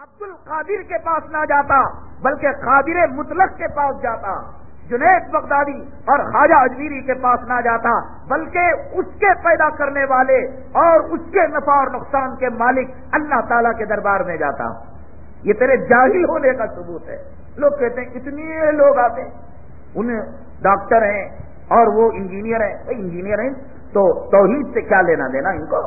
عبد القادر کے پاس نہ جاتا بلکہ قادر مطلق کے پاس جاتا، جنید بغدادی اور خواجہ اجمیری کے پاس نہ جاتا بلکہ اس کے پیدا کرنے والے اور اس کے نفع اور نقصان کے مالک اللہ تعالیٰ کے دربار میں جاتا۔ یہ تیرے جاہل ہونے کا ثبوت ہے۔ لوگ کہتے ہیں اتنے لوگ آتے ہیں، انہیں ڈاکٹر ہیں اور وہ انجینئر ہیں، انجینئر ہیں تو توحید سے کیا لینا دینا ان کو؟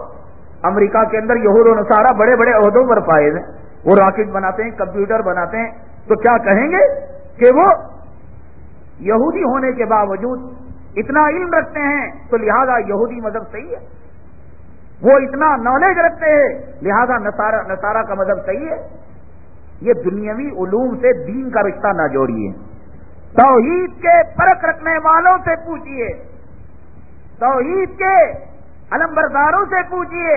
امریکہ کے اندر یہود و نصارہ بڑے بڑے عہدوں پر فائز ہیں، وہ راکٹ بناتے ہیں، کمپیوٹر بناتے ہیں، تو کیا کہیں گے کہ وہ یہودی ہونے کے باوجود اتنا علم رکھتے ہیں تو لہذا یہودی مذہب صحیح ہے، وہ اتنا نالج رکھتے ہیں لہذا نصارہ کا مذہب صحیح ہے؟ یہ دنیاوی علوم سے دین کا رشتہ نہ جوڑیے، توحید کے فرق رکھنے والوں سے پوچھیے، توحید کے علمبرداروں سے پوچھیے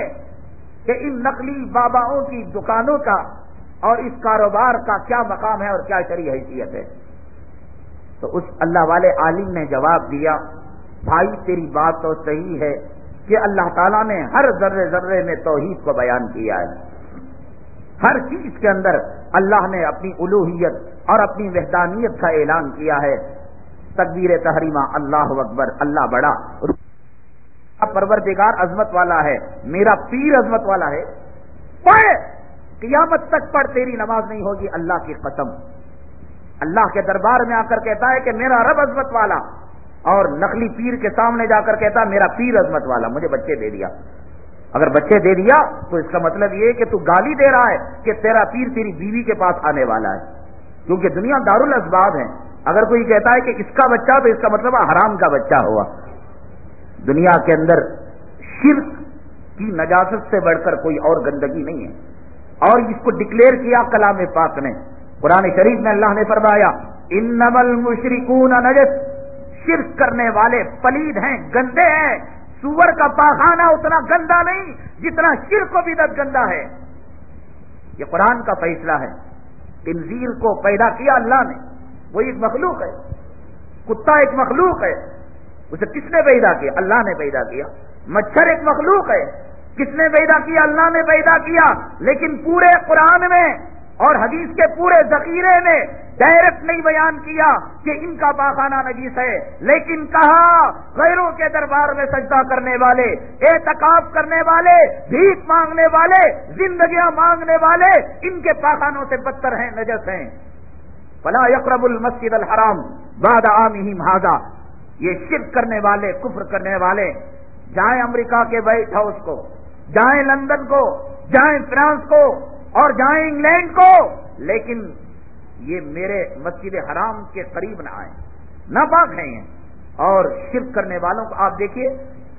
کہ ان نقلی باباؤں کی دکانوں کا اور اس کاروبار کا کیا مقام ہے اور کیا شرعی حیثیت ہے۔ تو اس اللہ والے عالم نے جواب دیا، بھائی تیری بات تو صحیح ہے کہ اللہ تعالیٰ نے ہر ذرے ذرے میں توحید کو بیان کیا ہے، ہر چیز کے اندر اللہ نے اپنی الوہیت اور اپنی وحدانیت کا اعلان کیا ہے۔ تکبیر تحریمہ، اللہ اکبر، اللہ بڑا، پروردگار عظمت والا ہے، میرا پیر عظمت والا ہے، پڑھ قیامت تک پڑھ، تیری نماز نہیں ہوگی، اللہ کی قسم۔ اللہ کے دربار میں آ کر کہتا ہے کہ میرا رب عظمت والا، اور نقلی پیر کے سامنے جا کر کہتا ہے میرا پیر عظمت والا، مجھے بچے دے دیا۔ اگر بچے دے دیا تو اس کا مطلب یہ کہ تو گالی دے رہا ہے کہ تیرا پیر تیری بیوی کے پاس آنے والا ہے، کیونکہ دنیا دارالاسباب ہے۔ اگر کوئی کہتا ہے کہ اس کا بچہ تو اس کا مطلب حرام کا بچہ ہوا۔ دنیا کے اندر شرک کی نجاست سے بڑھ کر کوئی اور گندگی نہیں ہے، اور اس کو ڈکلیئر کیا کلام پاک نے، قرآن شریف میں اللہ نے فرمایا انما المشرکون نجس، شرک کرنے والے پلید ہیں، گندے ہیں۔ سور کا پاخانہ اتنا گندا نہیں جتنا شرک و بدعت گندا ہے۔ یہ قرآن کا فیصلہ ہے۔ خنزیر کو پیدا کیا اللہ نے، وہ ایک مخلوق ہے، کتا ایک مخلوق ہے، اسے کس نے پیدا کیا؟ اللہ نے پیدا کیا۔ مچھر ایک مخلوق ہے، کس نے پیدا کیا؟ اللہ نے پیدا کیا۔ لیکن پورے قرآن میں اور حدیث کے پورے ذخیرے میں ڈائریکٹ نہیں بیان کیا کہ ان کا پاخانہ نجیس ہے، لیکن کہا غیروں کے دربار میں سجدہ کرنے والے، اعتکاف کرنے والے، بھیک مانگنے والے، زندگیاں مانگنے والے، ان کے پاخانوں سے بدتر ہیں، نجس ہیں۔ فلا یقرب المسجد الحرام بعد عامہم ھذا، یہ شرک کرنے والے، کفر کرنے والے جائیں امریکہ کے وائٹ ہاؤس کو، جائیں لندن کو، جائیں فرانس کو اور جائیں انگلینڈ کو، لیکن یہ میرے مسجد حرام کے قریب نہ آئیں، ناپاک ہیں یہ۔ اور شرک کرنے والوں کو آپ دیکھیے،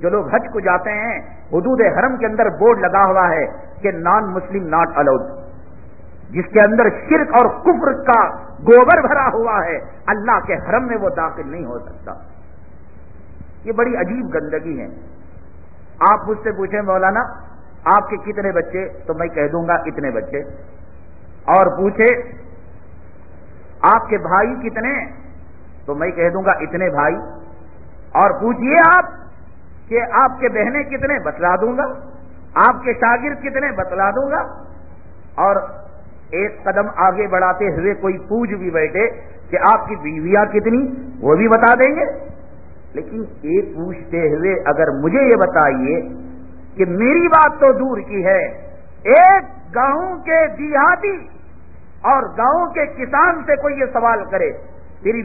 جو لوگ حج کو جاتے ہیں حدود حرم کے اندر بورڈ لگا ہوا ہے کہ نان مسلم ناٹ الاؤڈ، جس کے اندر شرک اور کفر کا گوبر بھرا ہوا ہے، اللہ کے حرم میں وہ داخل نہیں ہو سکتا۔ یہ بڑی عجیب گندگی ہے۔ آپ مجھ سے پوچھیں مولانا آپ کے کتنے بچے، تو میں کہہ دوں گا اتنے بچے، اور پوچھے آپ کے بھائی کتنے، تو میں کہہ دوں گا اتنے بھائی، اور پوچھئے آپ کہ آپ کے بہنیں کتنے، بتلا دوں گا، آپ کے شاگرد کتنے، بتلا دوں گا، اور ایک قدم آگے بڑھاتے ہوئے کوئی پوچھ بھی بیٹھے کہ آپ کی بیویاں کتنی، وہ بھی بتا دیں گے۔ لیکن ایک پوچھتے ہوئے اگر مجھے یہ بتائیے کہ میری بات تو دور کی ہے، ایک گاؤں کے دیہاتی اور گاؤں کے کسان سے کوئی یہ سوال کرے تیری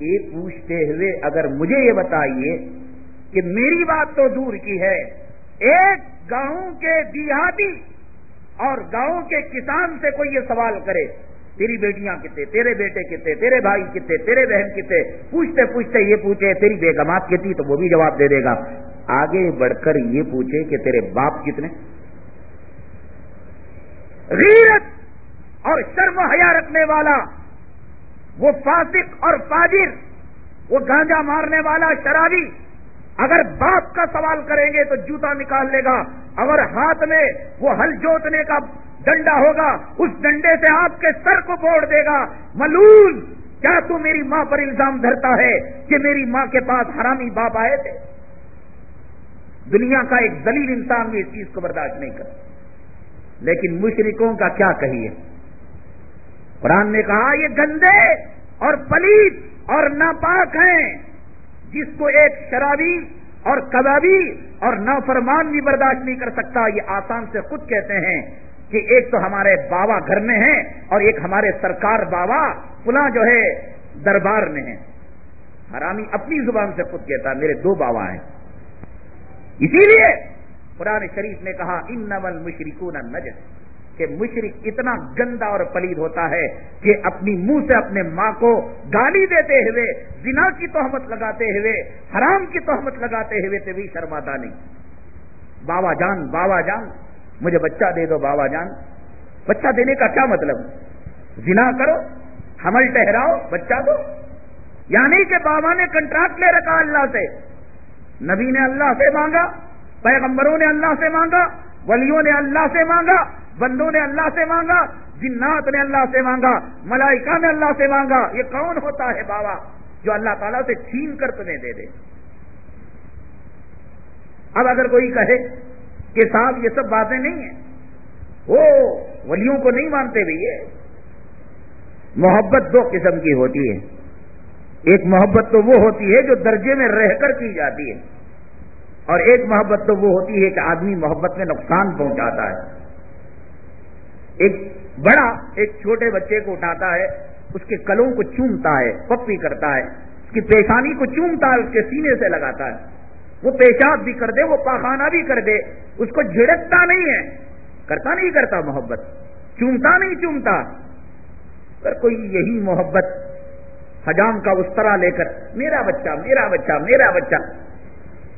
ایک پوچھتے ہوئے اگر مجھے یہ بتائیے کہ میری بات تو دور کی ہے، ایک گاؤں کے دیہاتی اور گاؤں کے کسان سے کوئی یہ سوال کرے تیری بیٹیاں کتنے، تیرے بیٹے کتنے، تیرے بھائی کتنے، تیرے بہن کتنے، پوچھتے پوچھتے یہ پوچھے تیری بیگمات کتنی، تو وہ بھی جواب دے دے گا۔ آگے بڑھ کر یہ پوچھے کہ تیرے باپ کتنے، غیرت اور شرم و حیا رکھنے والا وہ فاسق اور فاجر، وہ گانجا مارنے والا شرابی، اگر باپ کا سوال کریں گے تو جوتا نکال لے گا، اگر ہاتھ میں وہ ہل جوتنے کا ڈنڈا ہوگا اس ڈنڈے سے آپ کے سر کو پھوڑ دے گا۔ ملعون کیا تو میری ماں پر الزام دھرتا ہے کہ میری ماں کے پاس حرامی باپ آئے تھے؟ دنیا کا ایک ذلیل انسان بھی اس چیز کو برداشت نہیں کرتا، لیکن مشرکوں کا کیا کہیے؟ قرآن نے کہا یہ گندے اور پلید اور ناپاک ہیں، جس کو ایک شرابی اور کبابی اور نافرمان بھی برداشت نہیں کر سکتا۔ یہ آسان سے خود کہتے ہیں کہ ایک تو ہمارے بابا گھر میں ہیں اور ایک ہمارے سرکار بابا فلاں جو ہے دربار میں ہیں۔ حرامی اپنی زبان سے خود کہتا میرے دو بابا ہیں۔ اسی لیے قرآن شریف نے کہا انما المشرکون نجس، کہ مشرک اتنا گندا اور پلید ہوتا ہے کہ اپنی منہ سے اپنے ماں کو گالی دیتے ہوئے، زنا کی تہمت لگاتے ہوئے، حرام کی تہمت لگاتے ہوئے تو بھی شرماتا نہیں۔ بابا جان بابا جان مجھے بچہ دے دو بابا جان۔ بچہ دینے کا کیا مطلب؟ زنا کرو، حمل ٹھہراؤ، بچہ دو؟ یعنی کہ بابا نے کنٹریکٹ لے رکھا اللہ سے، نبی نے اللہ سے مانگا، پیغمبروں نے اللہ سے مانگا، ولیوں نے اللہ سے مانگا، بندوں نے اللہ سے مانگا، جنات نے اللہ سے مانگا، ملائکہ نے اللہ سے مانگا۔ یہ کون ہوتا ہے بابا جو اللہ تعالیٰ سے چھین کر تمہیں دے دے؟ اب اگر کوئی کہے کہ صاحب یہ سب باتیں نہیں ہیں، وہ ولیوں کو نہیں مانتے بھی، یہ محبت دو قسم کی ہوتی ہے۔ ایک محبت تو وہ ہوتی ہے جو درجے میں رہ کر کی جاتی ہے، اور ایک محبت تو وہ ہوتی ہے کہ آدمی محبت میں نقصان پہنچاتا ہے۔ ایک بڑا ایک چھوٹے بچے کو اٹھاتا ہے، اس کے کلوں کو چومتا ہے، پپی کرتا ہے، اس کی پیشانی کو چومتا ہے، اس کے سینے سے لگاتا ہے، وہ پیشاب بھی کر دے، وہ پاخانہ بھی کر دے، اس کو جھڑکتا نہیں ہے، کرتا نہیں کرتا محبت، چومتا نہیں چومتا۔ پر کوئی یہی محبت حجام کا استرا لے کر میرا بچہ میرا بچہ میرا بچہ،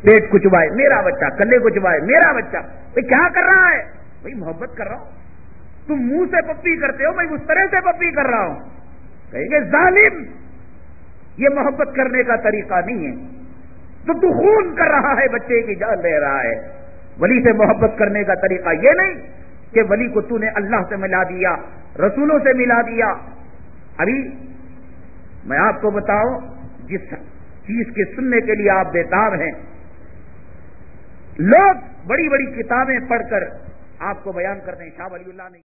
پیٹ کچوائے میرا بچہ، کلے کچوائے میرا بچہ، بھائی کیا کر رہا ہے؟ بھائی محبت کر رہا ہوں۔ تم منہ سے پپی کرتے ہو، میں اس طرح سے پپی کر رہا ہوں۔ کہیں گے ظالم، یہ محبت کرنے کا طریقہ نہیں ہے، تو خون کر رہا ہے، بچے کی جان لے رہا ہے۔ ولی سے محبت کرنے کا طریقہ یہ نہیں کہ ولی کو تو نے اللہ سے ملا دیا، رسولوں سے ملا دیا۔ ابھی میں آپ کو بتاؤں، جس چیز کے سننے کے لیے آپ بےتاب ہیں، لوگ بڑی بڑی کتابیں پڑھ کر آپ کو بیان کرتے ہیں۔ شاہ ولی اللہ نے